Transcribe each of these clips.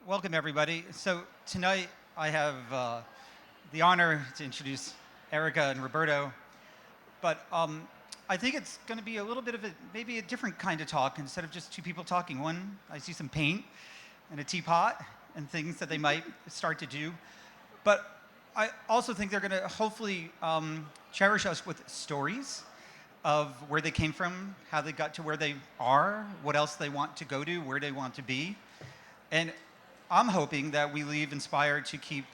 Welcome, everybody. So tonight I have the honor to introduce Eyrkah and Roberto, but I think it's going to be a little bit of maybe a different kind of talk instead of just two people talking. One, I see some paint and a teapot and things that they might start to do, but I also think they're going to hopefully cherish us with stories of where they came from, how they got to where they are, what else they want to go to, where they want to be. And I'm hoping that we leave inspired to keep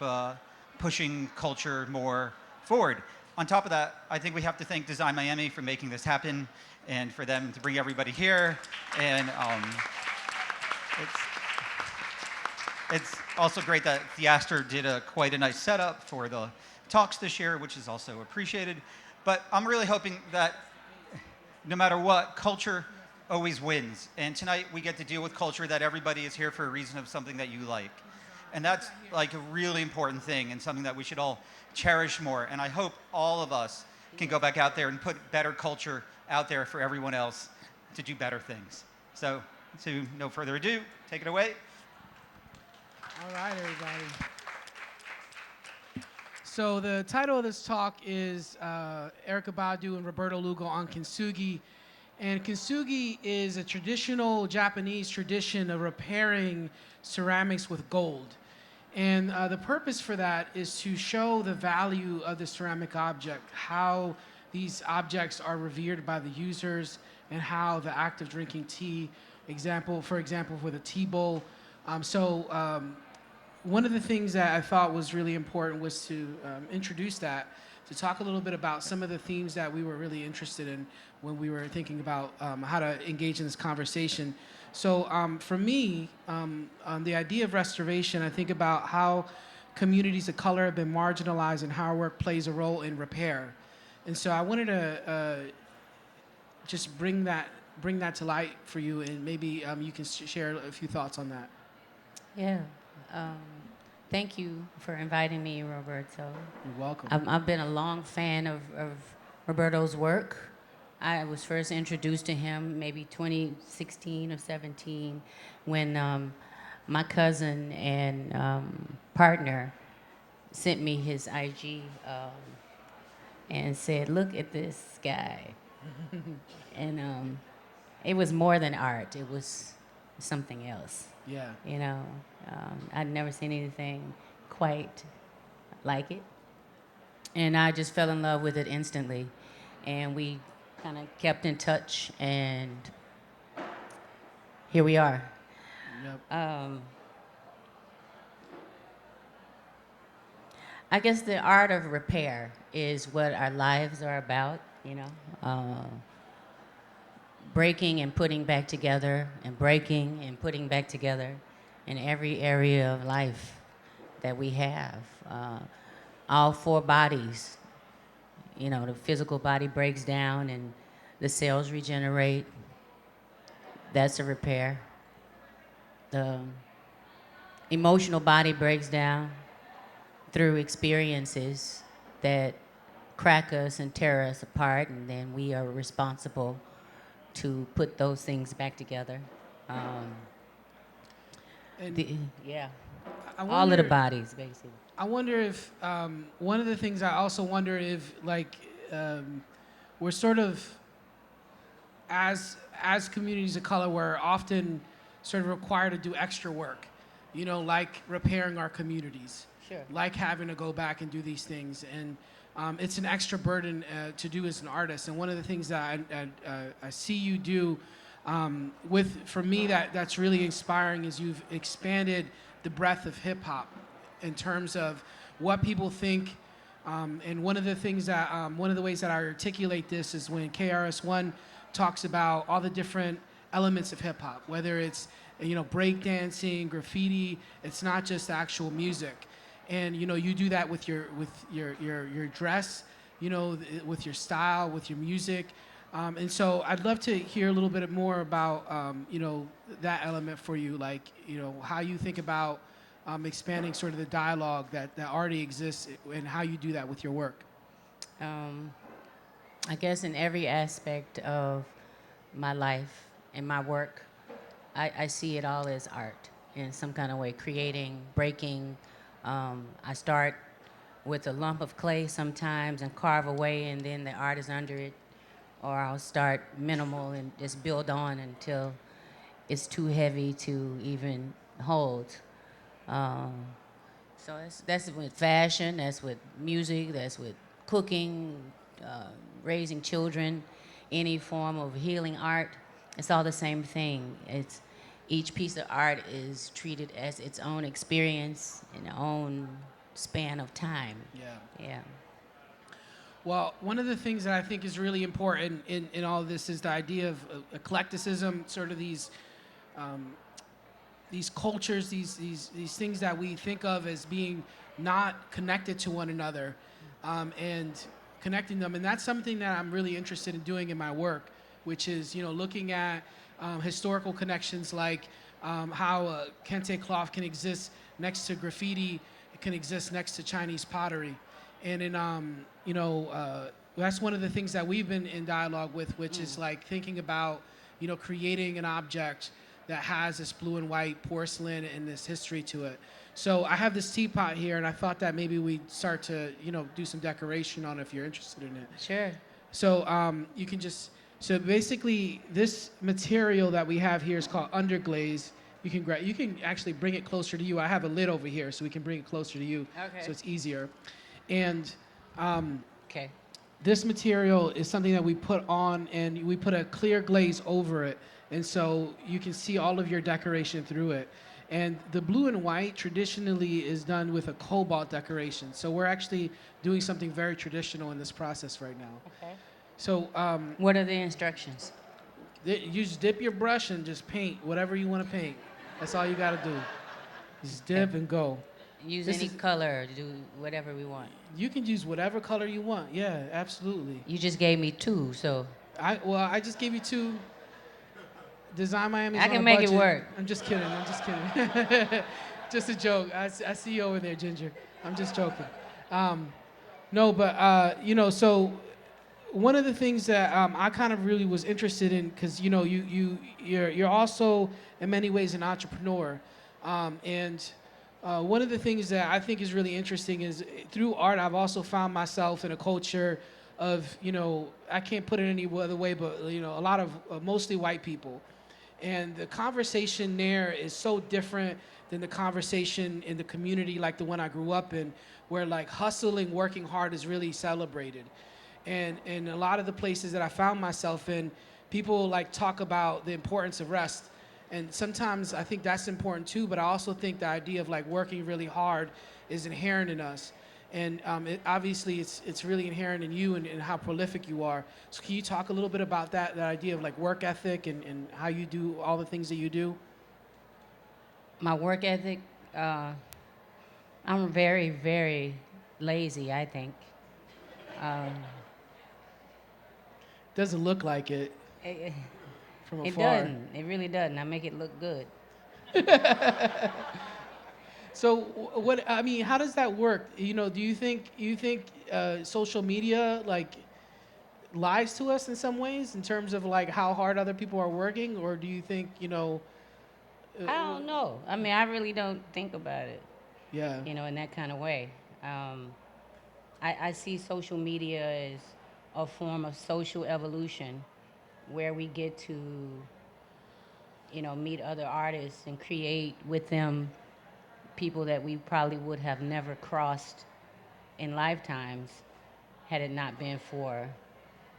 pushing culture more forward. On top of that, I think we have to thank Design Miami for making this happen and for them to bring everybody here. And it's also great that Theaster did quite a nice setup for the talks this year, which is also appreciated. But I'm really hoping that no matter what, culture always wins. And tonight we get to deal with culture that everybody is here for a reason of something that you like. And that's like a really important thing and something that we should all cherish more. And I hope all of us can go back out there and put better culture out there for everyone else to do better things. So, to no further ado, take it away. All right, everybody. So the title of this talk is Eyrkah Badu and Roberto Lugo on Kintsugi. And Kintsugi is a traditional Japanese tradition of repairing ceramics with gold. And the purpose for that is to show the value of the ceramic object, how these objects are revered by the users, and how the act of drinking tea, for example, with a tea bowl. One of the things that I thought was really important was to introduce that, to talk a little bit about some of the themes that we were really interested in when we were thinking about how to engage in this conversation. So for me, the idea of restoration, I think about how communities of color have been marginalized and how our work plays a role in repair. And so I wanted to just bring that to light for you, and maybe you can share a few thoughts on that. Yeah. Um, Thank you for inviting me, Roberto. You're welcome. I've been a long fan of Roberto's work. I was first introduced to him maybe 2016 or 17 when my cousin and partner sent me his IG and said, "Look at this guy." And it was more than art. It was something else. Yeah. I'd never seen anything quite like it. And I just fell in love with it instantly. And we kind of kept in touch, and here we are. Yep. I guess the art of repair is what our lives are about, breaking and putting back together, and breaking and putting back together in every area of life that we have. All four bodies, the physical body breaks down and the cells regenerate. That's a repair. The emotional body breaks down through experiences that crack us and tear us apart, and then we are responsible to put those things back together. Yeah, all of the bodies, basically. I wonder if one of the things I also wonder if we're sort of as communities of color, we're often sort of required to do extra work, like repairing our communities, Sure. like having to go back and do these things, and it's an extra burden to do as an artist. And one of the things that I see you do for me that's really inspiring is you've expanded the breadth of hip hop in terms of what people think. And one of the ways that I articulate this is when KRS-One talks about all the different elements of hip hop, whether it's breakdancing, graffiti. It's not just actual music, and you do that with your dress, with your style, with your music. And so I'd love to hear a little bit more about that element for you, like how you think about expanding sort of the dialogue that already exists, and how you do that with your work. I guess in every aspect of my life and my work, I see it all as art. in some kind of way, creating, breaking. I start with a lump of clay sometimes and carve away, and then the art is under it. Or I'll start minimal and just build on until it's too heavy to even hold. Um, so that's with fashion, that's with music, that's with cooking, uh, raising children, any form of healing art. It's all the same thing. It's each piece of art is treated as its own experience in its own span of time. Yeah. Yeah. Well, one of the things that I think is really important in all of this is the idea of eclecticism, sort of um, these cultures, these things that we think of as being not connected to one another, and connecting them. And that's something that I'm really interested in doing in my work, which is, looking at historical connections, like how kente cloth can exist next to graffiti, it can exist next to Chinese pottery. And that's one of the things that we've been in dialogue with, which is like thinking about, creating an object that has this blue and white porcelain and this history to it. So I have this teapot here, and I thought that maybe we'd start to, do some decoration on it if you're interested in it. Sure. So you can so basically this material that we have here is called underglaze. You can actually bring it closer to you. I have a lid over here, so we can bring it closer to you. Okay. So it's easier. And Okay. this material is something that we put on, and we put a clear glaze over it. And so you can see all of your decoration through it. And the blue and white traditionally is done with a cobalt decoration. So we're actually doing something very traditional in this process right now. Okay. So What are the instructions? you just dip your brush and just paint whatever you want to paint. That's all you got to do. Just dip and go. Use This any is- color, do whatever we want. You can use whatever color you want. Yeah, absolutely. You just gave me two, so I just gave you two. Design Miami's I on can a make it budget. work. I'm just kidding. Just a joke. I see you over there, Ginger. I'm just joking. No, but so one of the things that I kind of really was interested in, because you're also in many ways an entrepreneur, and one of the things that I think is really interesting is through art I've also found myself in a culture of I can't put it any other way, but a lot of mostly white people, and the conversation there is so different than the conversation in the community like the one I grew up in, where like hustling, working hard is really celebrated. And in a lot of the places that I found myself in, people like talk about the importance of rest. And sometimes I think that's important too, but I also think the idea of like working really hard is inherent in us. And obviously it's really inherent in you and how prolific you are. So can you talk a little bit about that idea of like work ethic and how you do all the things that you do? my work ethic, I'm very, very lazy, I think. Um, Doesn't look like it it, from it afar. doesn't. It really doesn't. I make it look good. So how does that work? Do you think social media like lies to us in some ways in terms of like how hard other people are working, or do you think I don't know. I mean, I really don't think about it, yeah, in that kind of way. I see social media as a form of social evolution where we get to, meet other artists and create with them people that we probably would have never crossed in lifetimes had it not been for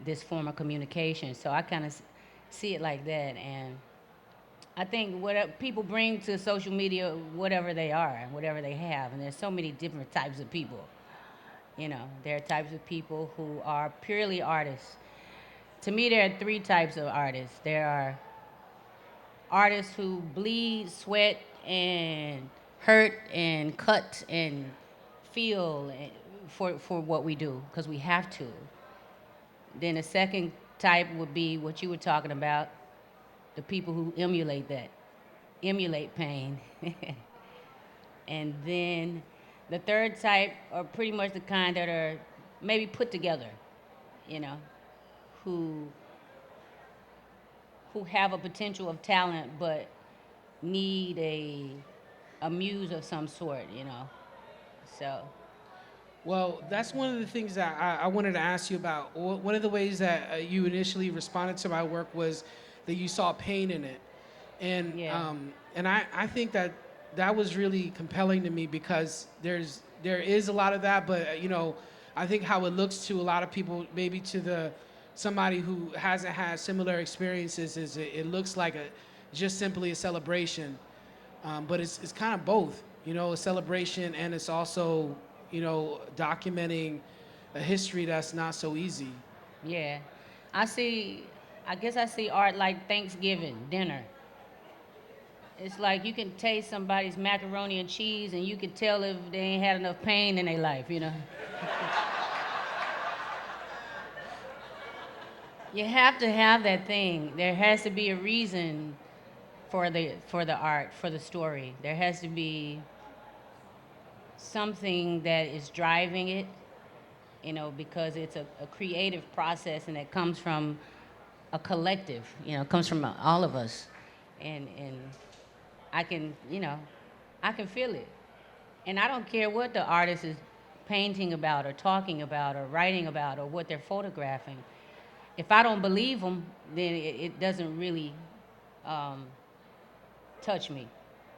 this form of communication. So I kind of see it like that. And I think what people bring to social media, whatever they are, whatever they have, and there's so many different types of people. There are types of people who are purely artists. To me, there are three types of artists. There are artists who bleed, sweat, and hurt and cut and feel for what we do because we have to. Then the second type would be what you were talking about, the people who emulate pain. And then the third type are pretty much the kind that are maybe put together, who have a potential of talent, but need a muse of some sort, you know. So Well, that's one of the things that I wanted to ask you about. One of the ways that you initially responded to my work was that you saw pain in it. yeah, And I think that that was really compelling to me because there is a lot of that, but I think how it looks to a lot of people, maybe to the somebody who hasn't had similar experiences, is it looks like a just simply a celebration, but it's kind of both, a celebration, and it's also documenting a history that's not so easy. yeah. I see. I guess I see art like Thanksgiving dinner. It's like you can taste somebody's macaroni and cheese, and you can tell if they ain't had enough pain in their life, you know. You have to have that thing. There has to be a reason for the art, for the story. There has to be something that is driving it, because it's a creative process and it comes from a collective, it comes from all of us. And I can, I can feel it. And I don't care what the artist is painting about or talking about or writing about or what they're photographing. If I don't believe them, then it doesn't really um, touch me.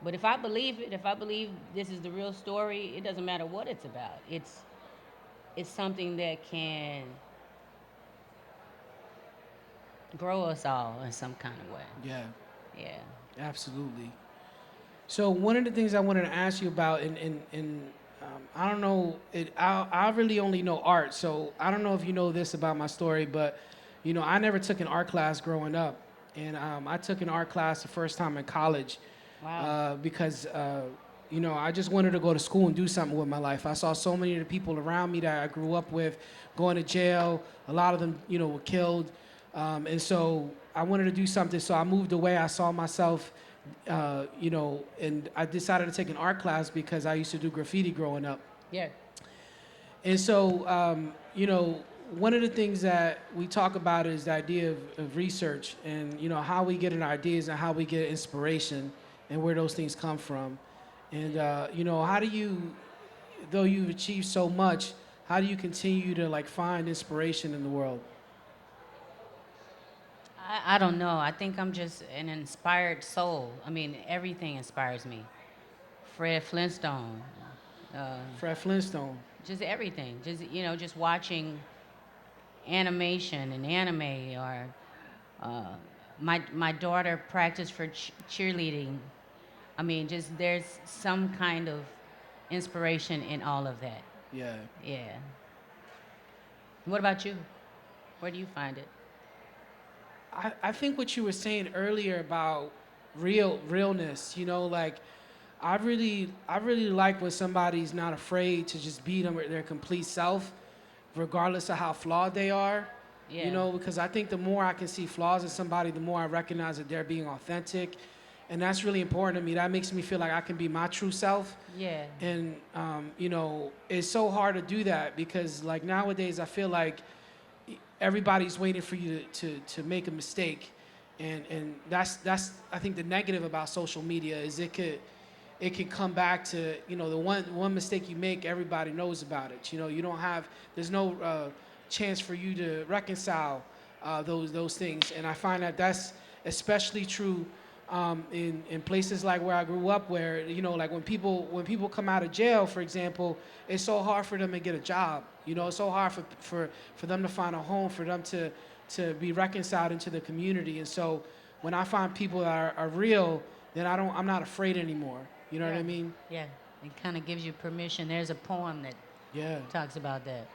But if I believe it, if I believe this is the real story, it doesn't matter what it's about. It's something that can grow us all in some kind of way. Yeah, Yeah. absolutely. So one of the things I wanted to ask you about, I don't know, I really only know art, so I don't know if you know this about my story, but I never took an art class growing up, and I took an art class the first time in college, Wow. because I just wanted to go to school and do something with my life. I saw so many of the people around me that I grew up with going to jail. A lot of them, were killed, and so I wanted to do something. So I moved away. I saw myself, and I decided to take an art class because I used to do graffiti growing up. Yeah. And so, one of the things that we talk about is the idea of research and, how we get an ideas and how we get inspiration and where those things come from. And, how do you, though you've achieved so much, how do you continue to like find inspiration in the world? I don't know. I think I'm just an inspired soul. I mean, everything inspires me. Fred Flintstone, uh, Fred Flintstone. just everything. Just watching animation and anime, or uh, my daughter practiced for cheerleading. I mean, just there's some kind of inspiration in all of that. Yeah. Yeah. What about you? Where do you find it? I think what you were saying earlier about realness, like I really like when somebody's not afraid to just be their complete self, regardless of how flawed they are. Yeah. Because I think the more I can see flaws in somebody, the more I recognize that they're being authentic, and that's really important to me. That makes me feel like I can be my true self. Yeah. And it's so hard to do that because like nowadays I feel like everybody's waiting for you to make a mistake, and that's I think the negative about social media is it can come back to the one mistake you make, everybody knows about it. You don't have, there's no chance for you to reconcile those things, and I find that that's especially true in places like where I grew up, where like when people come out of jail, for example, it's so hard for them to get a job. It's so hard for them to find a home, for them to be reconciled into the community. And so when I find people that are real, then I'm not afraid anymore. You know what I mean? Yeah. It kind of gives you permission. There's a poem that Yeah. talks about that.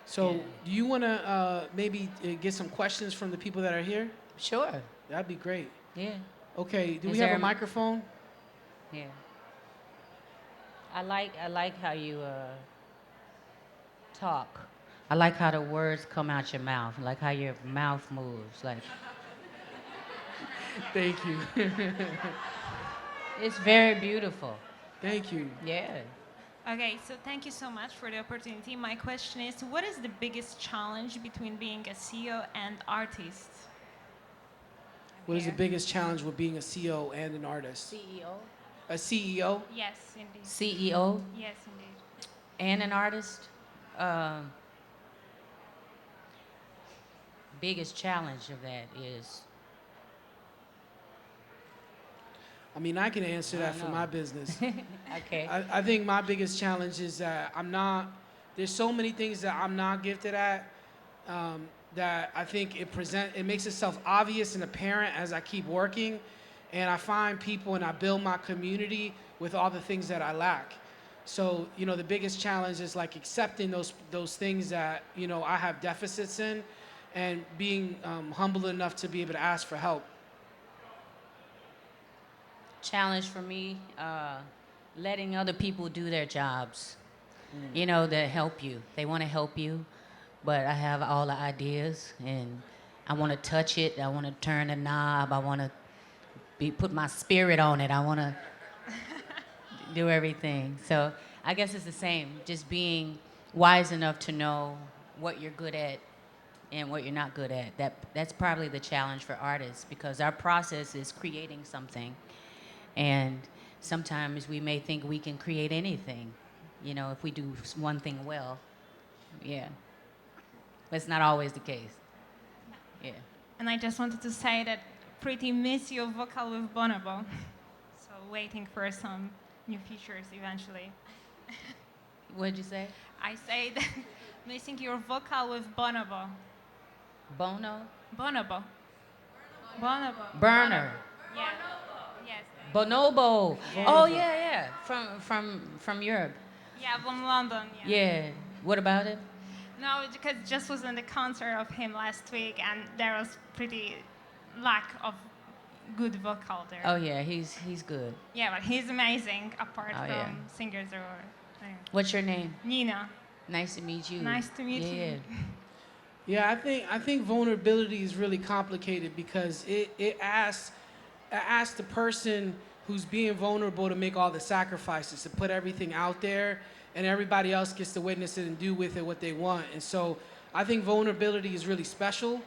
So Yeah. do you want to maybe get some questions from the people that are here? Sure. That'd be great. Yeah. Okay. Do Is we have there a a- microphone? Yeah. I like how you talk. I like how the words come out your mouth. I like how your mouth moves. Like Thank you. it's very beautiful. Thank you. Yeah. Okay, so thank you so much for the opportunity. My question is, what is the biggest challenge between being a CEO and artist? What is the here. biggest challenge with being a CEO and an artist? CEO? A CEO? Yes, indeed. CEO Yes, indeed. and an artist? Uh, biggest challenge of that is, I mean, I can answer I that don't for know. my business. Okay. I think my biggest challenge is that there's so many things that I'm not gifted at, that I think it makes itself obvious and apparent as I keep working, and I find people and I build my community with all the things that I lack. So, the biggest challenge is like accepting those things that, I have deficits in, and being humble enough to be able to ask for help. Challenge for me, letting other people do their jobs, that help you. They want to help you, but I have all the ideas and I want to touch it. I want to turn the knob. I want to put my spirit on it. I want to do everything. So I guess it's the same, just being wise enough to know what you're good at and what you're not good at. That's probably the challenge for artists, because our process is creating something. And sometimes we may think we can create anything, if we do one thing well. Yeah. But it's not always the case. Yeah. And I just wanted to say that pretty miss your vocal with Bonobo. So waiting for some new features eventually. What'd you say? I say that missing your vocal with Bonobo. Bono? Bonobo. Bonobo. Burner. Yeah. Yes. Bonobo. Yeah. Oh yeah, yeah. From Europe. Yeah, from London. Yeah. Yeah. What about it? No, because just was in the concert of him last week, and there was pretty lack of good vocal there. Oh yeah, he's good. Yeah, but he's amazing apart Oh, from yeah. singers or What's your name? Nina. Nice to meet you. Nice to meet Yeah. you. Yeah, I think vulnerability is really complicated because it asks the person who's being vulnerable to make all the sacrifices, to put everything out there, and everybody else gets to witness it and do with it what they want. And so I think vulnerability is really special,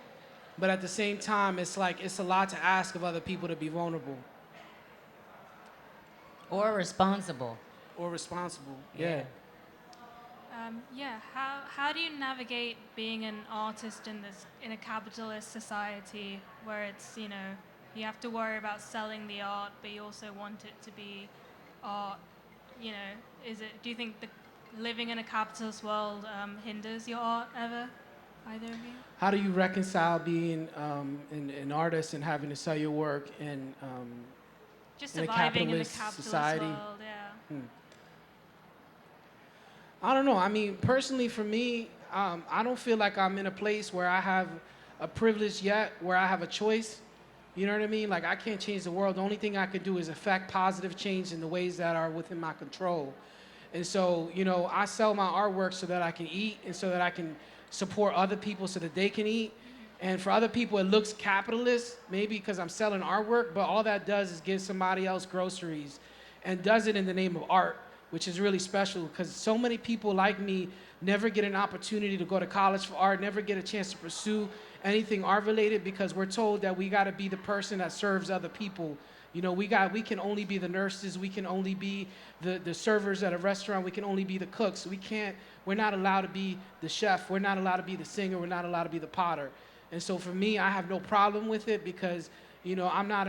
but at the same time, it's a lot to ask of other people to be vulnerable Or responsible. or responsible. Yeah. Yeah. How do you navigate being an artist in a capitalist society where it's you have to worry about selling the art, but you also want it to be art? Do you think living in a capitalist world hinders your art ever? Either of you? How do you reconcile being an artist and having to sell your work and Just in a surviving in a capitalist capitalist society? world, yeah. I don't know. I mean, personally, for me, I don't feel like I'm in a place where I have a privilege yet, where I have a choice. You know what I mean? Like, I can't change the world. The only thing I can do is affect positive change in the ways that are within my control. And so, I sell my artwork so that I can eat and so that I can support other people so that they can eat. And for other people, it looks capitalist, maybe because I'm selling artwork, but all that does is give somebody else groceries and does it in the name of art, which is really special because so many people like me never get an opportunity to go to college for art, never get a chance to pursue anything art related because we're told that we got to be the person that serves other people. We can only be the nurses, we can only be the servers at a restaurant, we can only be the cooks. We're not allowed to be the chef, we're not allowed to be the singer, we're not allowed to be the potter. And so for me, I have no problem with it because, I'm not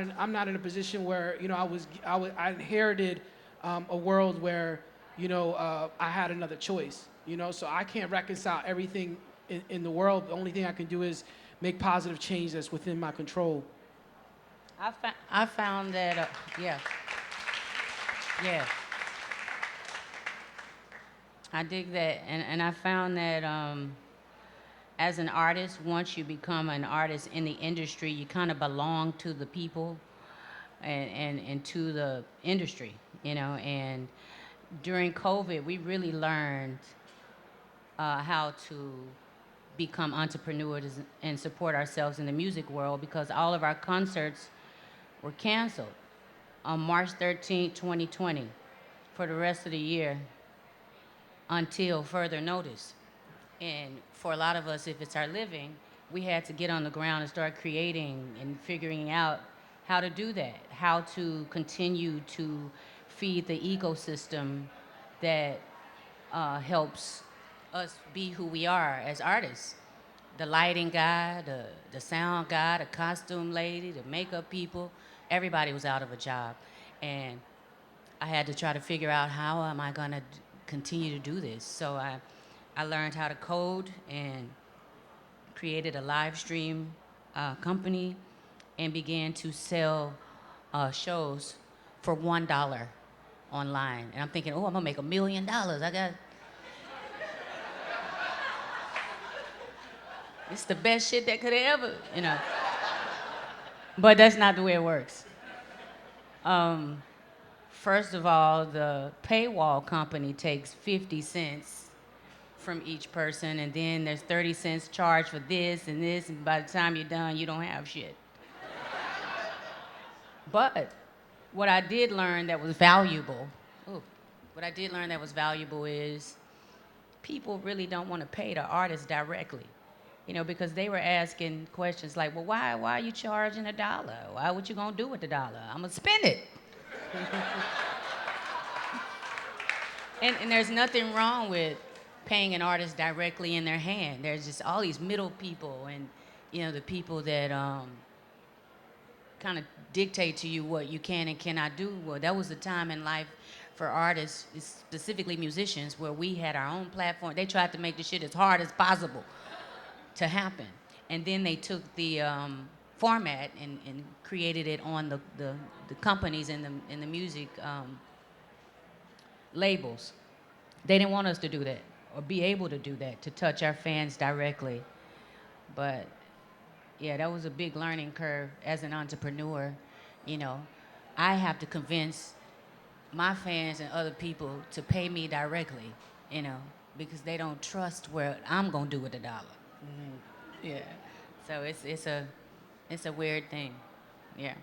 in a position where, I inherited a world where, I had another choice, so I can't reconcile everything in the world. The only thing I can do is make positive change that's within my control. I found that, yeah. Yeah. I dig that. And I found that as an artist, once you become an artist in the industry, you kind of belong to the people and to the industry, And during COVID, we really learned how to become entrepreneurs and support ourselves in the music world because all of our concerts were canceled on March 13, 2020 for the rest of the year until further notice. And for a lot of us, if it's our living, we had to get on the ground and start creating and figuring out how to do that, how to continue to feed the ecosystem that helps us be who we are as artists. The lighting guy, the sound guy, the costume lady, the makeup people, everybody was out of a job. And I had to try to figure out how am I gonna continue to do this. So I learned how to code and created a live stream company and began to sell shows for $1 online. And I'm thinking, oh, I'm gonna make $1 million. I got it's the best shit that could ever, you know. But that's not the way it works. First of all, the paywall company takes 50 cents from each person, and then there's 30 cents charged for this, and by the time you're done, you don't have shit. But what I did learn that was valuable, is people really don't want to pay the artist directly. You know, because they were asking questions like, well, why are you charging $1? Why, what you gonna do with the dollar? I'm gonna spend it. And there's nothing wrong with paying an artist directly in their hand. There's just all these middle people and, you know, the people that kind of dictate to you what you can and cannot do. Well, that was the time in life for artists, specifically musicians, where we had our own platform. They tried to make the shit as hard as possible to happen. And then they took the format and created it on the companies and the music labels. They didn't want us to do that or be able to do that, to touch our fans directly. But yeah, that was a big learning curve as an entrepreneur. You know, I have to convince my fans and other people to pay me directly, you know, because they don't trust what I'm gonna do with the dollar. Mm-hmm. Yeah. So it's a weird thing. Yeah.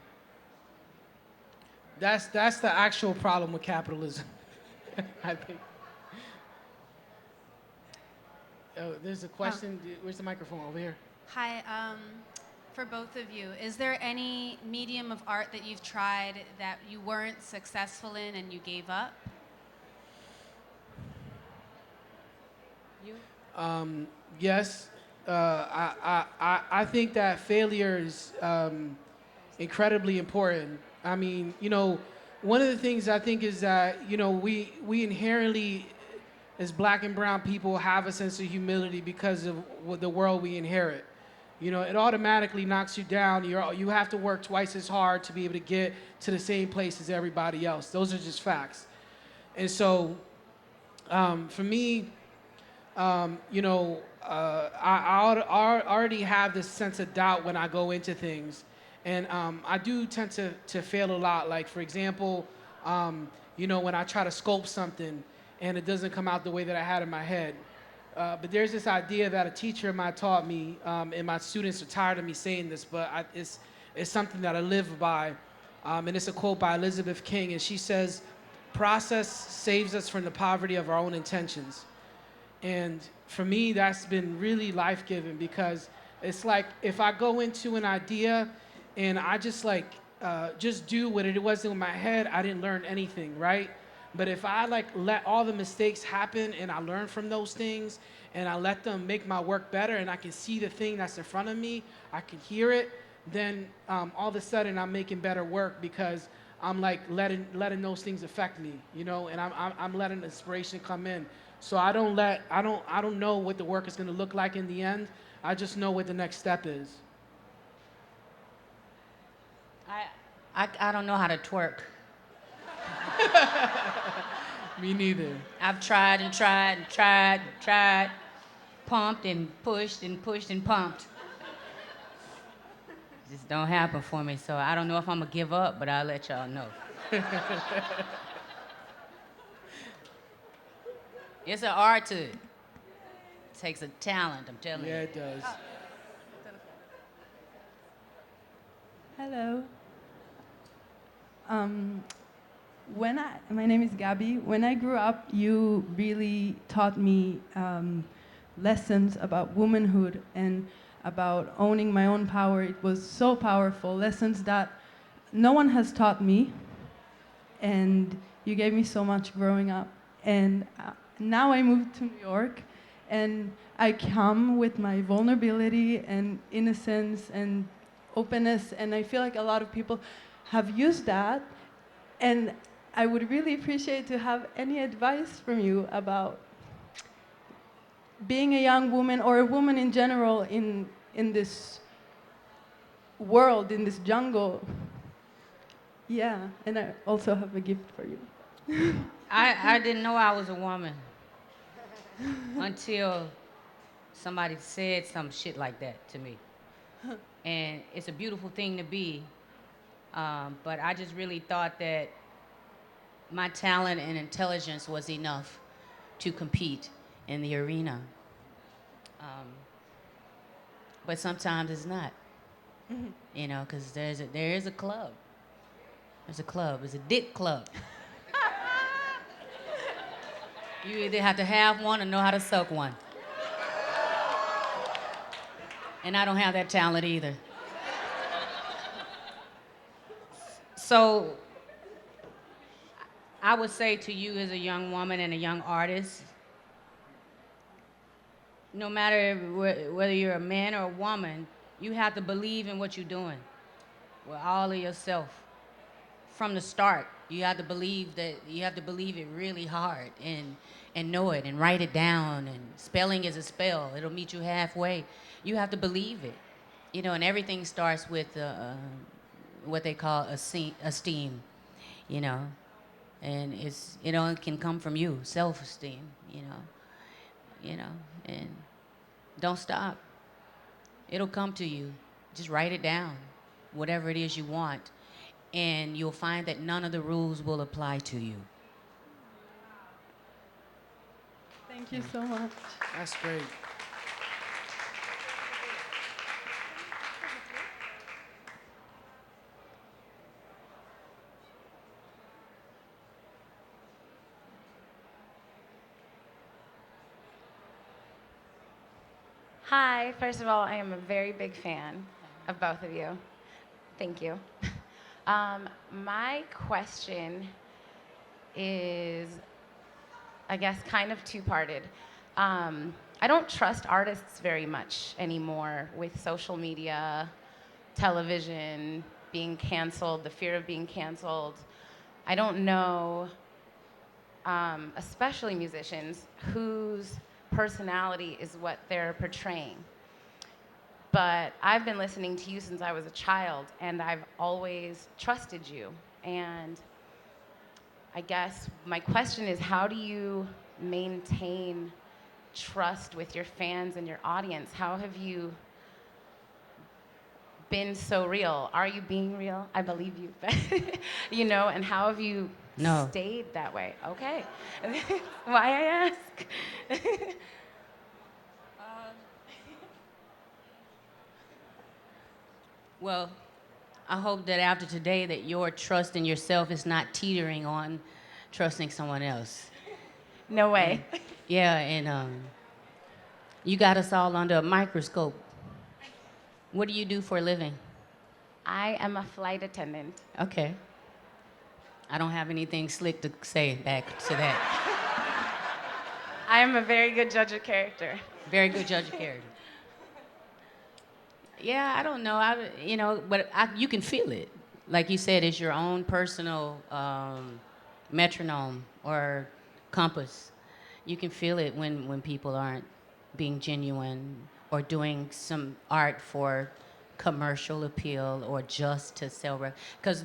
That's the actual problem with capitalism, I think. Oh, there's a question. Where's the microphone? Over here. Hi, for both of you, is there any medium of art that you've tried that you weren't successful in and you gave up? You? Yes. I think that failure is incredibly important. I mean, you know, one of the things I think is that, you know, we inherently, as black and brown people, have a sense of humility because of the world we inherit. You know, it automatically knocks you down. You have to work twice as hard to be able to get to the same place as everybody else. Those are just facts. And so, for me, you know, I already have this sense of doubt when I go into things. And I do tend to fail a lot. Like, for example, you know, when I try to sculpt something and it doesn't come out the way that I had in my head. But there's this idea that a teacher of mine taught me, and my students are tired of me saying this, but it's something that I live by. And it's a quote by Elizabeth King, and she says, "Process saves us from the poverty of our own intentions." And for me, that's been really life-giving, because it's like if I go into an idea and I just do what it was in my head, I didn't learn anything, right? But if I let all the mistakes happen and I learn from those things and I let them make my work better and I can see the thing that's in front of me, I can hear it, then all of a sudden I'm making better work because I'm like letting those things affect me, you know, and I'm letting inspiration come in. So I don't know what the work is going to look like in the end. I just know what the next step is. I don't know how to twerk. Me neither. I've tried and tried and tried and tried, pumped and pushed and pushed and pumped. Just don't happen for me, so I don't know if I'm gonna give up, but I'll let y'all know. It's an art to it. It takes a talent, I'm telling you. Yeah, it does. Hello. My name is Gabby. When I grew up, you really taught me lessons about womanhood, and about owning my own power. It was so powerful. Lessons that no one has taught me, and you gave me so much growing up. And now I moved to New York, and I come with my vulnerability and innocence and openness, and I feel like a lot of people have used that, and I would really appreciate to have any advice from you about being a young woman or a woman in general in this world, in this jungle. Yeah, and I also have a gift for you. I didn't know I was a woman until somebody said some shit like that to me. And it's a beautiful thing to be, but I just really thought that my talent and intelligence was enough to compete in the arena. But sometimes it's not, you know, because there is a club. There's a club. It's a dick club. You either have to have one or know how to suck one. And I don't have that talent either. So I would say to you as a young woman and a young artist, no matter whether you're a man or a woman, you have to believe in what you're doing with all of yourself. From the start, you have to believe it really hard and know it and write it down, and spelling is a spell. It'll meet you halfway. You have to believe it. You know, and everything starts with what they call esteem, you know. And it only can come from you, self-esteem, you know, and don't stop. It'll come to you. Just write it down, whatever it is you want, and you'll find that none of the rules will apply to you. Thank you so much. That's great. Hi, first of all, I am a very big fan of both of you. Thank you. My question is, I guess, kind of two-parted. I don't trust artists very much anymore with social media, television, being canceled, the fear of being canceled. I don't know, especially musicians, whose personality is what they're portraying. But I've been listening to you since I was a child, and I've always trusted you. And I guess my question is, how do you maintain trust with your fans and your audience? How have you been so real? Are you being real? I believe you. You know, and how have you No. stayed that way? Okay. Why I ask? Well, I hope that after today that your trust in yourself is not teetering on trusting someone else. No way. Yeah, and you got us all under a microscope. What do you do for a living? I am a flight attendant. Okay. I don't have anything slick to say back to that. I am a very good judge of character. Very good judge of character. Yeah, I don't know. You can feel it. Like you said, it's your own personal metronome or compass. You can feel it when people aren't being genuine or doing some art for commercial appeal or just to sell. Because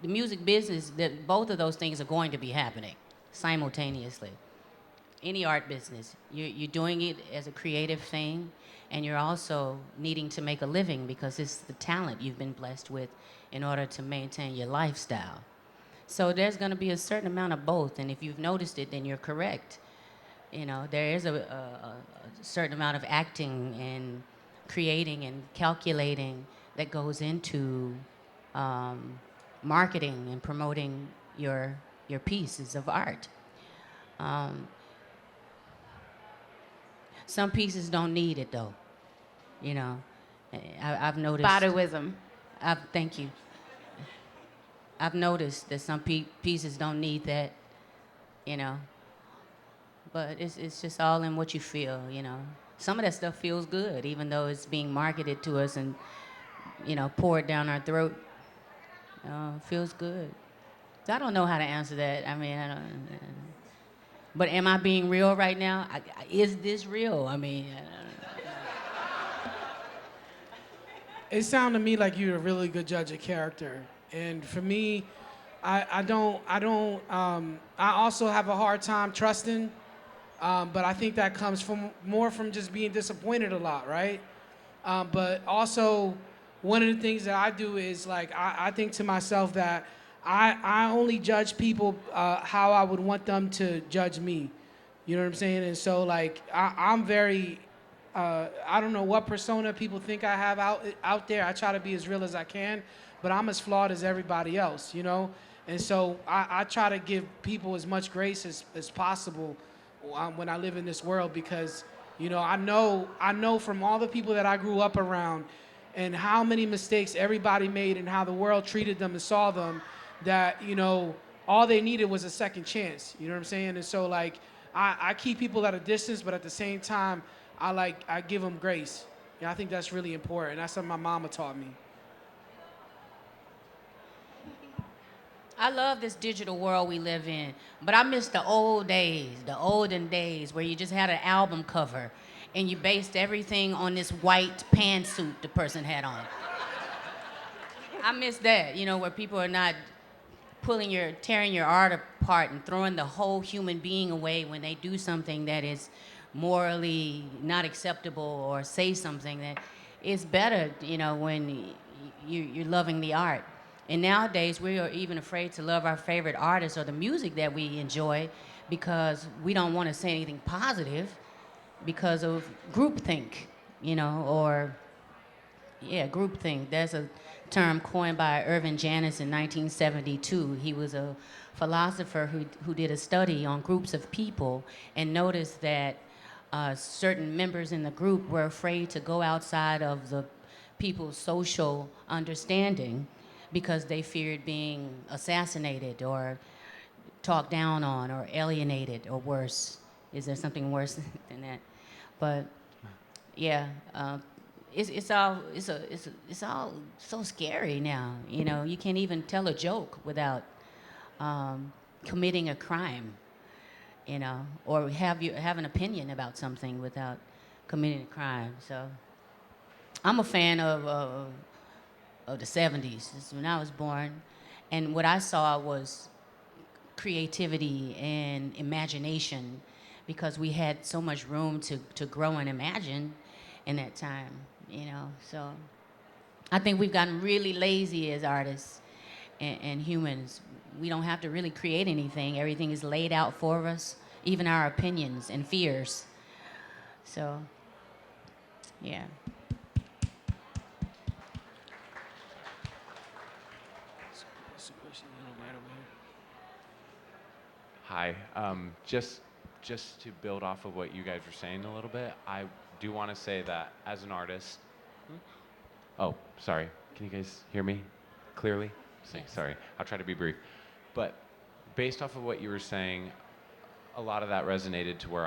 the music business, both of those things are going to be happening simultaneously. Any art business, you're doing it as a creative thing, and you're also needing to make a living because it's the talent you've been blessed with in order to maintain your lifestyle. So there's going to be a certain amount of both, and if you've noticed it, then you're correct. You know, there is a certain amount of acting and creating and calculating that goes into marketing and promoting your pieces of art. Some pieces don't need it though. You know, I've noticed. Baduism. Thank you. I've noticed that some pieces don't need that, you know. But it's just all in what you feel, you know. Some of that stuff feels good, even though it's being marketed to us and, you know, poured down our throat. Feels good. So I don't know how to answer that. I mean, I don't. But am I being real right now? Is this real? I mean, I don't know. It sounded to me like you're a really good judge of character. And for me, I also have a hard time trusting, but I think that comes from more from just being disappointed a lot, right? But also, one of the things that I do is like, I think to myself that I only judge people how I would want them to judge me. You know what I'm saying? And so like, I'm very, I don't know what persona people think I have out there. I try to be as real as I can, but I'm as flawed as everybody else, you know? And so I try to give people as much grace as possible when I live in this world, because, you know, I know from all the people that I grew up around and how many mistakes everybody made and how the world treated them and saw them, that, you know, all they needed was a second chance. You know what I'm saying? And so like, I keep people at a distance, but at the same time, I give them grace. Yeah, I think that's really important. That's something my mama taught me. I love this digital world we live in, but I miss the old days, the olden days where you just had an album cover and you based everything on this white pantsuit the person had on. I miss that, you know, where people are not tearing your art apart and throwing the whole human being away when they do something that is morally not acceptable or say something that is better, you know, when you're loving the art. And nowadays, we are even afraid to love our favorite artists or the music that we enjoy because we don't want to say anything positive because of groupthink, you know, or, yeah, groupthink. There's a term coined by Irving Janis in 1972. He was a philosopher who did a study on groups of people and noticed that certain members in the group were afraid to go outside of the people's social understanding because they feared being assassinated or talked down on or alienated or worse. Is there something worse than that? But yeah, it's all so scary now. You know, you can't even tell a joke without committing a crime. You know, or have an opinion about something without committing a crime. So I'm a fan of the 70s. This is when I was born. And what I saw was creativity and imagination because we had so much room to grow and imagine in that time, you know. So I think we've gotten really lazy as artists and humans. We don't have to really create anything. Everything is laid out for us, even our opinions and fears. So, yeah. Hi. Just to build off of what you guys were saying a little bit, I do want to say that as an artist. Oh, sorry. Can you guys hear me clearly? Yes. Sorry. I'll try to be brief. But based off of what you were saying, a lot of that resonated to where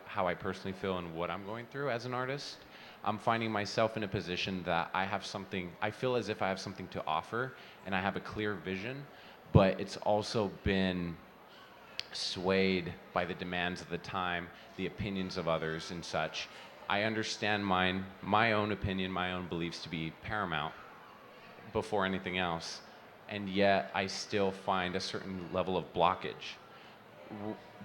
how I personally feel and what I'm going through as an artist. I'm finding myself in a position that I feel as if I have something to offer and I have a clear vision, but it's also been swayed by the demands of the time, the opinions of others and such. I understand my own opinion, my own beliefs to be paramount before anything else, and yet I still find a certain level of blockage.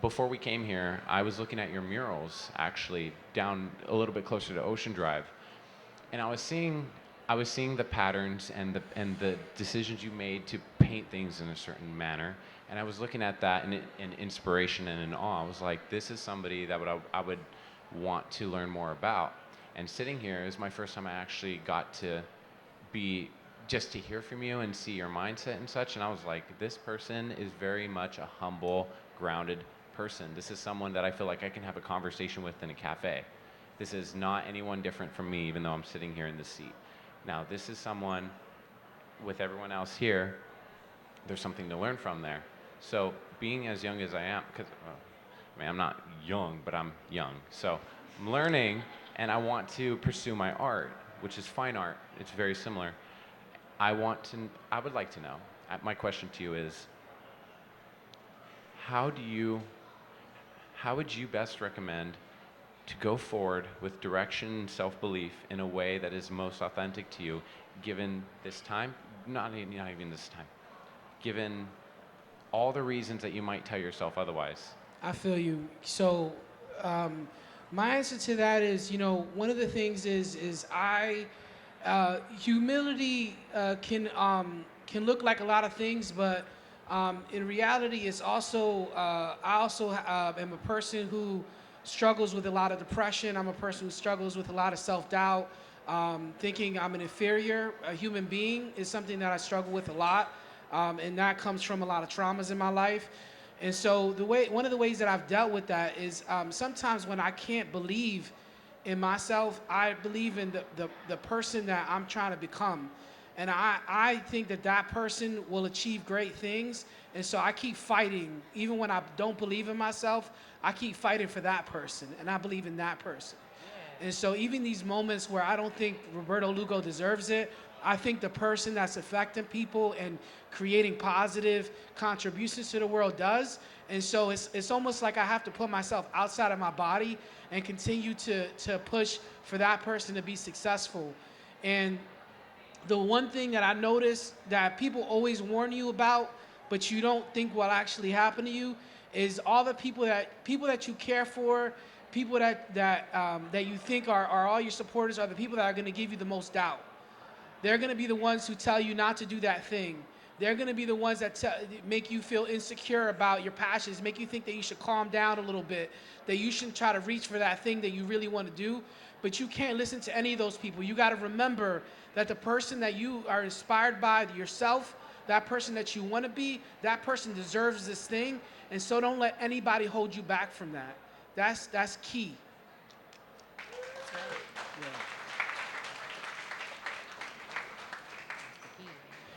Before we came here, I was looking at your murals, actually, down a little bit closer to Ocean Drive, and I was seeing the patterns and the decisions you made to paint things in a certain manner, and I was looking at that in inspiration and in awe. I was like, this is somebody that I would want to learn more about. And sitting here is my first time I actually got to just to hear from you and see your mindset and such, and I was like, this person is very much a humble, grounded person. This is someone that I feel like I can have a conversation with in a cafe. This is not anyone different from me, even though I'm sitting here in this seat. Now, this is someone, with everyone else here, there's something to learn from there. So being as young as I am, because I mean, I'm not young, but I'm young. So I'm learning, and I want to pursue my art, which is fine art. It's very similar. I would like to know, my question to you is, how would you best recommend to go forward with direction and self-belief in a way that is most authentic to you, given this time, not even this time, given all the reasons that you might tell yourself otherwise? I feel you. So, my answer to that is, one of the things is humility can look like a lot of things, but in reality, it's also I also am a person who struggles with a lot of depression. I'm a person who struggles with a lot of self-doubt. Thinking I'm an inferior human being is something that I struggle with a lot, and that comes from a lot of traumas in my life. And so one of the ways that I've dealt with that is sometimes when I can't believe in myself, I believe in the person that I'm trying to become. And I think that person will achieve great things. And so I keep fighting. Even when I don't believe in myself, I keep fighting for that person. And I believe in that person. Yeah. And so even these moments where I don't think Roberto Lugo deserves it, I think the person that's affecting people and creating positive contributions to the world does. And so it's almost like I have to put myself outside of my body and continue to push for that person to be successful. And the one thing that I notice that people always warn you about, but you don't think will actually happen to you, is all the people that you care for, people that you think are all your supporters, are the people that are going to give you the most doubt. They're going to be the ones who tell you not to do that thing. They're going to be the ones that make you feel insecure about your passions, make you think that you should calm down a little bit, that you shouldn't try to reach for that thing that you really want to do. But you can't listen to any of those people. You got to remember that the person that you are inspired by yourself, that person that you want to be, that person deserves this thing. And so don't let anybody hold you back from that. That's key. Yeah.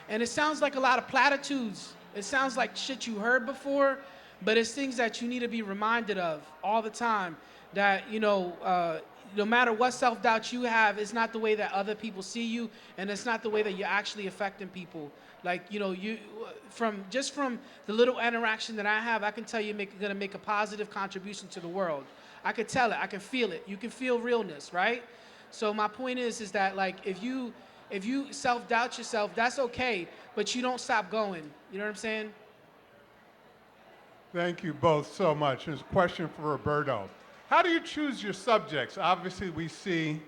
And it sounds like a lot of platitudes. It sounds like shit you heard before, but it's things that you need to be reminded of all the time. That, no matter what self-doubt you have, it's not the way that other people see you, and it's not the way that you're actually affecting people. Like, from the little interaction that I have, I can tell you're going to make a positive contribution to the world. I can tell it. I can feel it. You can feel realness, right? So my point is that, like, if you self-doubt yourself, that's okay, but you don't stop going. You know what I'm saying? Thank you both so much. There's a question for Roberto. How do you choose your subjects? Obviously, we see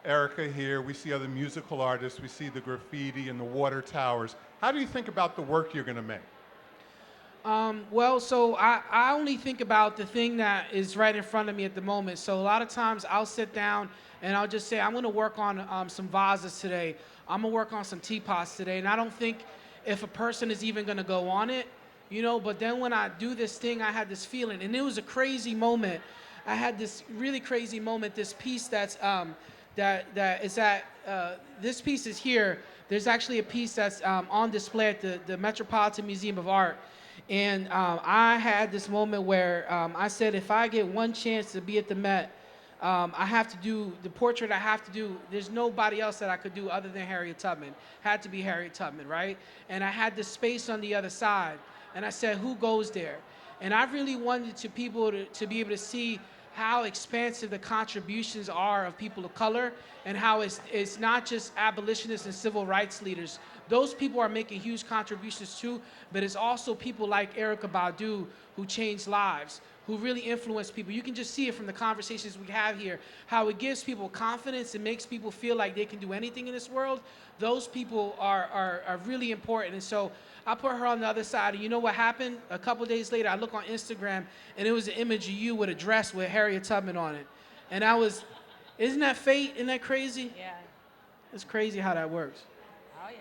Eyrkah here. We see other musical artists. We see the graffiti and the water towers. How do you think about the work you're going to make? So I only think about the thing that is right in front of me at the moment. So a lot of times I'll sit down and I'll just say, I'm going to work on some vases today. I'm going to work on some teapots today. And I don't think if a person is even going to go on it, but then when I do this thing, I had this feeling. And it was a crazy moment. I had this really crazy moment. This piece this piece is here. There's actually a piece that's on display at the Metropolitan Museum of Art. And I had this moment where I said, if I get one chance to be at the Met, I have to do the portrait I have to do. There's nobody else that I could do other than Harriet Tubman. Had to be Harriet Tubman, right? And I had this space on the other side. And I said, who goes there? And I really wanted people to be able to see how expansive the contributions are of people of color, and how it's not just abolitionists and civil rights leaders. Those people are making huge contributions too, but it's also people like Eyrkah Badu who changed lives, who really influence people. You can just see it from the conversations we have here, how it gives people confidence and makes people feel like they can do anything in this world. Those people are really important. And so I put her on the other side, and you know what happened? A couple days later, I look on Instagram, and it was an image of you with a dress with Harriet Tubman on it. And isn't that fate? Isn't that crazy? Yeah. It's crazy how that works. Oh, yeah.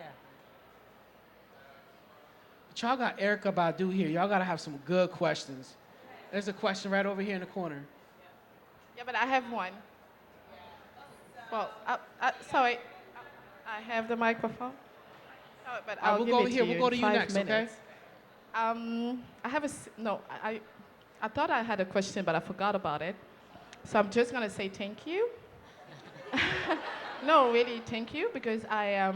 But y'all got Eyrkah Badu here. Y'all got to have some good questions. There's a question right over here in the corner. Yeah, but I have one. Well, sorry, I have the microphone. But All right, I'll we'll give go it here. to you We'll go in to you 5 next, okay? minutes. I have no. I thought I had a question, but I forgot about it. So I'm just gonna say thank you. No, really, thank you because I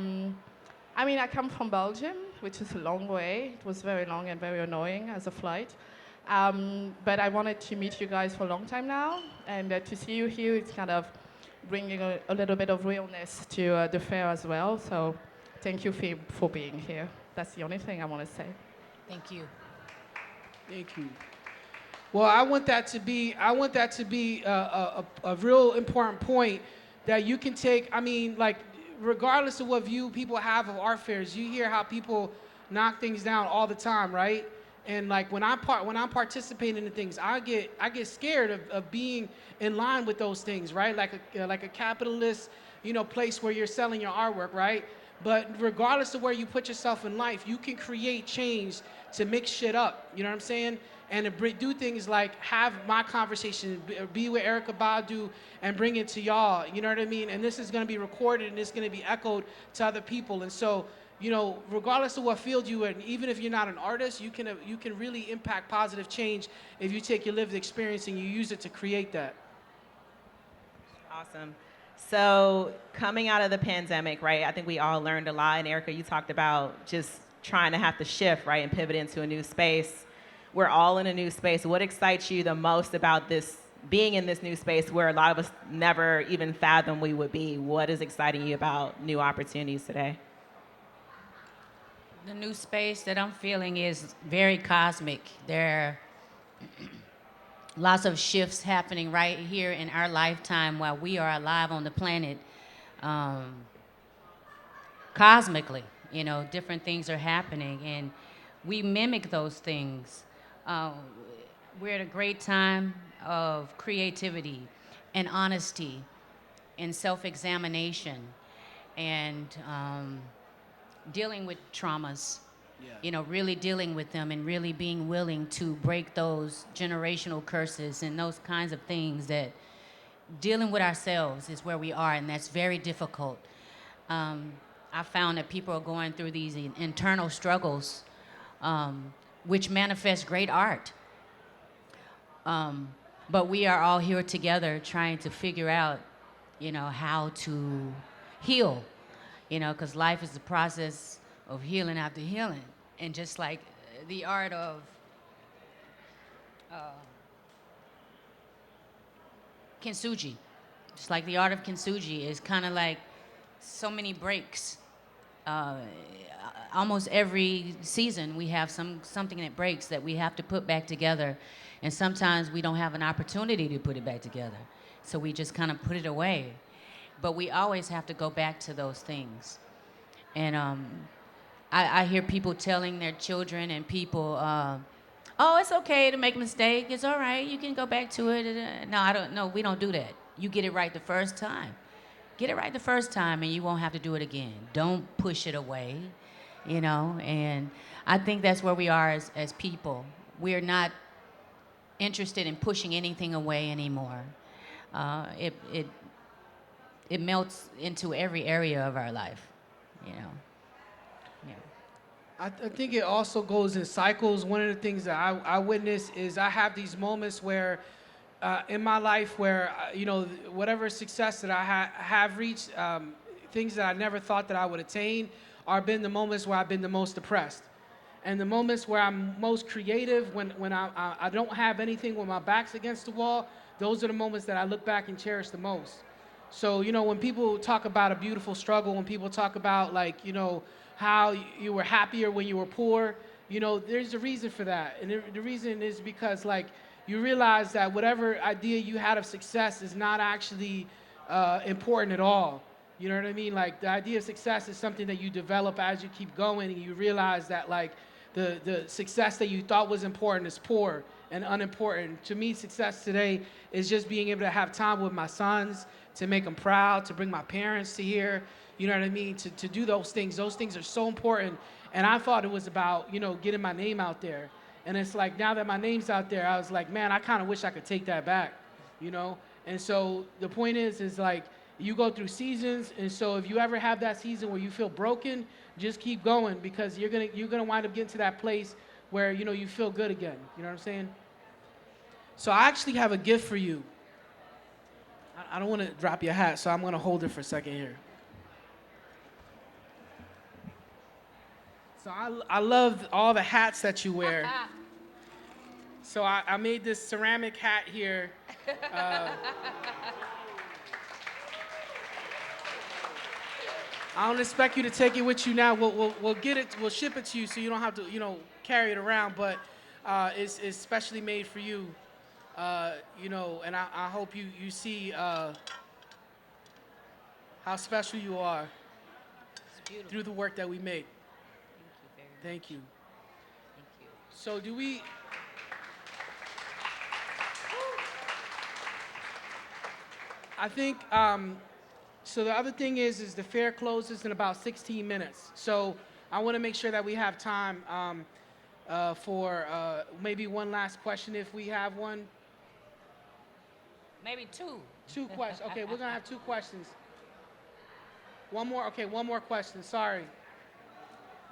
mean, I come from Belgium, which is a long way. It was very long and very annoying as a flight. But I wanted to meet you guys for a long time now, and to see you here, it's kind of bringing a little bit of realness to the fair as well. So thank you for being here. That's the only thing I want to say. Thank you. Thank you. Well, I want that to be a real important point that you can take. I mean, like, regardless of what view people have of art fairs, you hear how people knock things down all the time, right? And like when I'm participating in things, I get scared of being in line with those things, right? Like a capitalist, place where you're selling your artwork, right? But regardless of where you put yourself in life, you can create change to mix shit up. You know what I'm saying? And to do things like have my conversation, be with Eyrkah Badu, and bring it to y'all. You know what I mean? And this is going to be recorded, and it's going to be echoed to other people. And so, regardless of what field you're in, even if you're not an artist, you can really impact positive change if you take your lived experience and you use it to create that. Awesome. So coming out of the pandemic, right, I think we all learned a lot. And Eyrkah, you talked about just trying to have to shift, right, and pivot into a new space. We're all in a new space. What excites you the most about this, being in this new space where a lot of us never even fathomed we would be? What is exciting you about new opportunities today? The new space that I'm feeling is very cosmic. There are lots of shifts happening right here in our lifetime while we are alive on the planet. Cosmically, different things are happening, and we mimic those things. We're at a great time of creativity and honesty and self-examination and dealing with traumas, really dealing with them and really being willing to break those generational curses and those kinds of things. That dealing with ourselves is where we are, and that's very difficult. I found that people are going through these internal struggles, which manifest great art. But we are all here together trying to figure out, how to heal, because life is the process of healing after healing. And just like the art of Kintsugi, just like the art of Kintsugi is kind of like so many breaks. Almost every season we have something that breaks that we have to put back together, and sometimes we don't have an opportunity to put it back together, so we just kind of put it away. But we always have to go back to those things. And I hear people telling their children and people, oh, it's okay to make a mistake, it's all right, you can go back to it. No, we don't do that. You get it right the first time. Get it right the first time, and you won't have to do it again. Don't push it away, and I think that's where we are as people. We're not interested in pushing anything away anymore. It melts into every area of our life, Yeah. I think it also goes in cycles. One of the things that I witness is I have these moments where in my life where, whatever success that I have reached, things that I never thought that I would attain, are been the moments where I've been the most depressed. And the moments where I'm most creative, when I don't have anything, when my back's against the wall, those are the moments that I look back and cherish the most. So, when people talk about a beautiful struggle, when people talk about how you were happier when you were poor, there's a reason for that. And the reason is because you realize that whatever idea you had of success is not actually important at all. You know what I mean? The idea of success is something that you develop as you keep going, and you realize that the success that you thought was important is poor and unimportant. To me, success today is just being able to have time with my sons, to make them proud, to bring my parents to here, you know what I mean? To do those things. Those things are so important. And I thought it was about, getting my name out there. And it's now that my name's out there, I was like, man, I kind of wish I could take that back, And so the point is You go through seasons, and so if you ever have that season where you feel broken, just keep going, because you're gonna wind up getting to that place where you feel good again. You know what I'm saying? So I actually have a gift for you. I don't want to drop your hat, so I'm gonna hold it for a second here. So I love all the hats that you wear. So I made this ceramic hat here. I don't expect you to take it with you now. We'll get it. We'll ship it to you so you don't have to carry it around. But it's specially made for you. And I hope you see how special you are through the work that we make. Thank you. So do we? I think. So the other thing is the fair closes in about 16 minutes. So I want to make sure that we have time for maybe one last question if we have one. Maybe two. Two questions. Okay, we're gonna have two questions. One more. Okay, one more question. Sorry.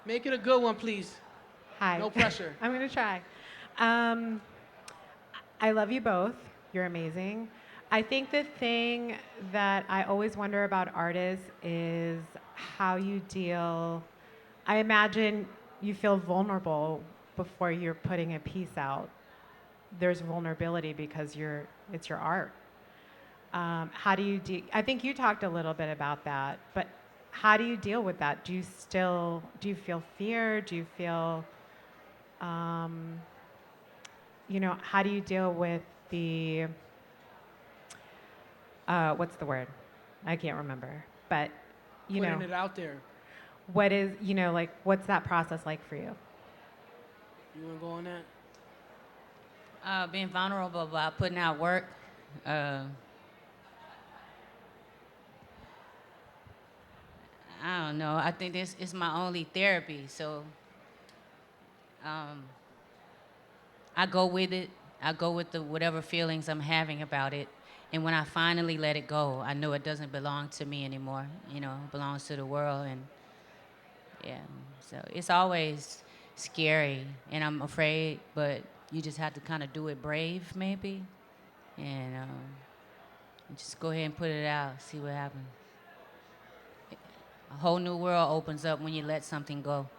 Make it a good one, please. Hi. No pressure. I'm going to try. I love you both. You're amazing. I think the thing that I always wonder about artists is how you deal. I imagine you feel vulnerable before you're putting a piece out. There's vulnerability because it's your art. How do you I think you talked a little bit about that, but how do you deal with that? Do you feel fear? Do you feel, how do you deal with the, what's the word? I can't remember, but, Putting it out there. what is, what's that process like for you? You want to go on that? Being vulnerable about putting out work. I don't know. I think this is my only therapy. So I go with it. I go with whatever feelings I'm having about it. And when I finally let it go, I know it doesn't belong to me anymore. It belongs to the world. And yeah, so it's always scary. And I'm afraid, but you just have to kind of do it brave, maybe. And just go ahead and put it out, see what happens. A whole new world opens up when you let something go.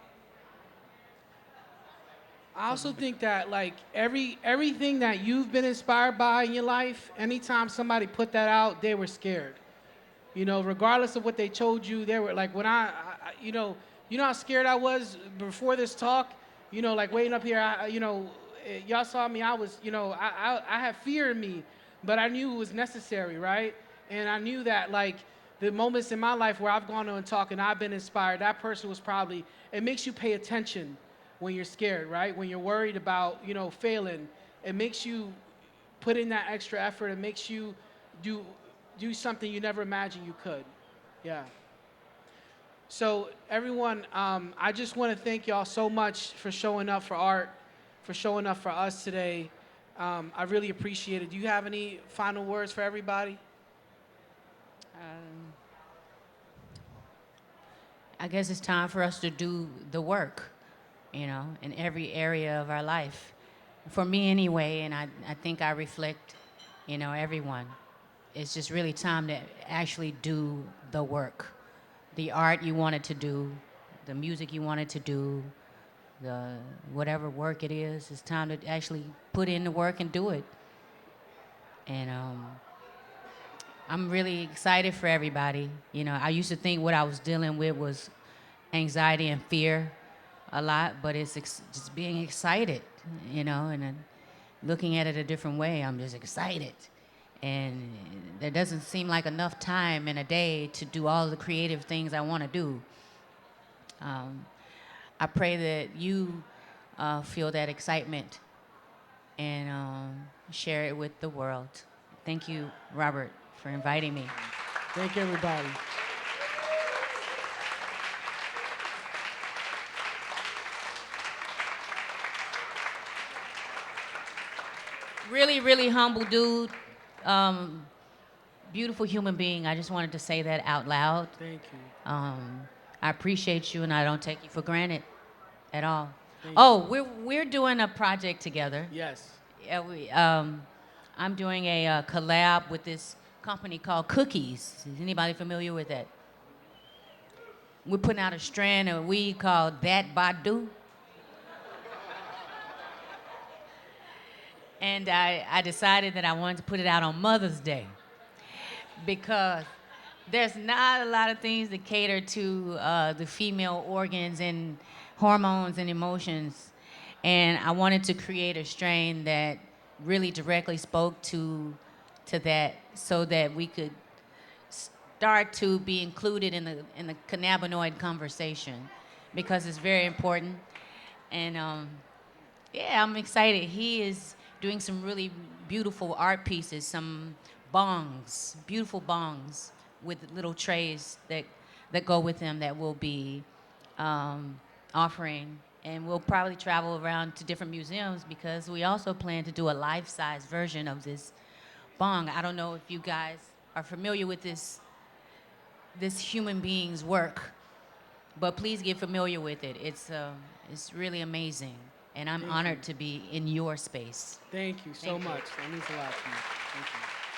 I also think that everything that you've been inspired by in your life, anytime somebody put that out, they were scared. Regardless of what they told you, they were like, when you know how scared I was before this talk. Waiting up here, y'all saw me. I was, I had fear in me, but I knew it was necessary, right? And I knew that the moments in my life where I've gone on and talked and I've been inspired, that person was probably, it makes you pay attention when you're scared, right? When you're worried about, failing, it makes you put in that extra effort. It makes you do something you never imagined you could. Yeah. So everyone, I just want to thank y'all so much for showing up for art, for showing up for us today. I really appreciate it. Do you have any final words for everybody? I guess it's time for us to do the work, in every area of our life. For me anyway, and I think I reflect, everyone. It's just really time to actually do the work. The art you wanted to do, the music you wanted to do, the whatever work it is, it's time to actually put in the work and do it. And I'm really excited for everybody. I used to think what I was dealing with was anxiety and fear a lot, but it's just being excited, and then looking at it a different way. I'm just excited. And there doesn't seem like enough time in a day to do all the creative things I want to do. I pray that you feel that excitement and share it with the world. Thank you, Robert, for inviting me. Thank you, everybody. Really, really humble dude. beautiful human being. I just wanted to say that out loud. Thank you. I appreciate you, and I don't take you for granted at all. Thank Oh, we're doing a project together. Yes. Yeah, I'm doing a collab with this company called Cookies. Is anybody familiar with that? We're putting out a strand of weed called That Badu. And I decided that I wanted to put it out on Mother's Day because there's not a lot of things that cater to the female organs and hormones and emotions. And I wanted to create a strain that really directly spoke to that so that we could start to be included in the cannabinoid conversation because it's very important. And yeah, I'm excited. He is doing some really beautiful art pieces, some bongs, beautiful bongs with little trays that go with them that we'll be offering. And we'll probably travel around to different museums because we also plan to do a life-size version of this bong. I don't know if you guys are familiar with this human being's work, but please get familiar with it. It's really amazing, and I'm honored to be in your space. Thank you so Thank you. much. That means a lot to me. Thank you.